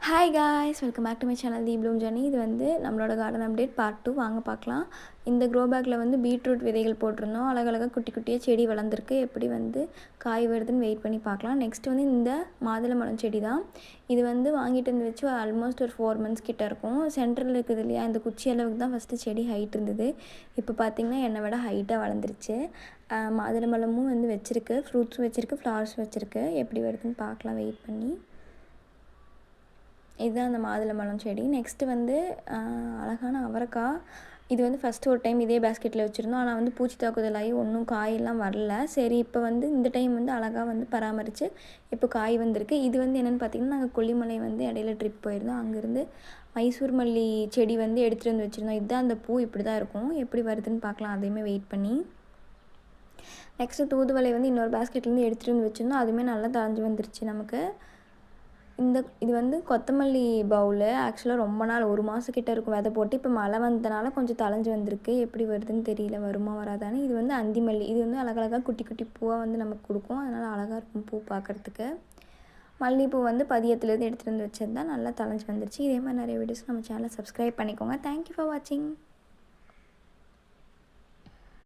Hi guys, welcome back to my channel the bloom journey. இது வந்து நம்மளோட garden update part 2 வாங்க பார்க்கலாம். இந்த க்ரோ பேக்கில் வந்து பீட்ரூட் விதைகள் போட்டிருந்தோம். அழகழகாக குட்டி குட்டியாக செடி வளர்ந்துருக்கு. எப்படி வந்து காய் வருதுன்னு வெயிட் பண்ணி பார்க்கலாம். நெக்ஸ்ட் வந்து இந்த மாதுளம்பழம் செடி தான். இது வந்து வாங்கிட்டு வந்து வச்சு ஆல்மோஸ்ட் ஒரு 4 months கிட்ட இருக்கும். சென்டரில் இருக்குது இல்லையா, இந்த குச்சி அளவுக்கு தான் ஃபஸ்ட்டு செடி ஹைட் இருந்தது. இப்போ பார்த்திங்கன்னா என்னை விட ஹைட்டாக வளர்ந்துருச்சு. மாதுளம்பழமும் வந்து வச்சுருக்கு, ஃப்ரூட்ஸும் வச்சுருக்கு, ஃப்ளவர்ஸ் வச்சுருக்கு. எப்படி வருதுன்னு பார்க்கலாம் வெயிட் பண்ணி. இதுதான் அந்த மாதுளம்பழம் செடி. நெக்ஸ்ட்டு வந்து அழகான அவரைக்காய். இது வந்து ஃபஸ்ட்டு ஒரு டைம் இதே பேஸ்கெட்டில் வச்சுருந்தோம். ஆனால் வந்து பூச்சி தாக்குதலாகி ஒன்றும் காயெல்லாம் வரல. சரி, இப்போ வந்து இந்த டைம் வந்து அழகாக வந்து பராமரித்து இப்போ காய் வந்திருக்கு. இது வந்து என்னென்னு பார்த்திங்கன்னா, நாங்கள் கொல்லிமலை வந்து இடையில ட்ரிப் போயிருந்தோம். அங்கேருந்து மைசூர் மல்லி செடி வந்து எடுத்துகிட்டு வந்து வச்சுருந்தோம். இதுதான் அந்த பூ இப்படி தான் இருக்கும். எப்படி வருதுன்னு பார்க்கலாம், அதையுமே வெயிட் பண்ணி. நெக்ஸ்ட்டு தூதுவளை வந்து இன்னொரு பேஸ்கெட்லேருந்து எடுத்துகிட்டு வந்து வச்சுருந்தோம். அதுவுமே நல்லா தழைஞ்சு வந்துருச்சு நமக்கு. இது வந்து கொத்தமல்லி பவுலு. ஆக்சுவலாக ரொம்ப நாள் 1 மாதம் கிட்ட இருக்கும் விதை போட்டு. இப்போ மழை வந்ததுனால கொஞ்சம் தழைஞ்சு வந்திருக்கு. எப்படி வருதுன்னு தெரியல, வருமா வராதான்னு. இது வந்து அந்திமல்லி. இது வந்து அழகழகாக குட்டி குட்டி பூவாக வந்து நமக்கு கொடுக்கும். அதனால் அழகாக இருக்கும் பூ பார்க்குறதுக்கு. மல்லிகைப்பூ வந்து பதியத்துலேருந்து எடுத்துகிட்டு வந்து வச்சது தான். நல்லா தழைஞ்சு வந்துருச்சு. இதே மாதிரி நிறைய வீடியோஸ் நம்ம சேனலை சப்ஸ்கிரைப் பண்ணிக்கோங்க. தேங்க்யூ ஃபார் வாட்சிங்.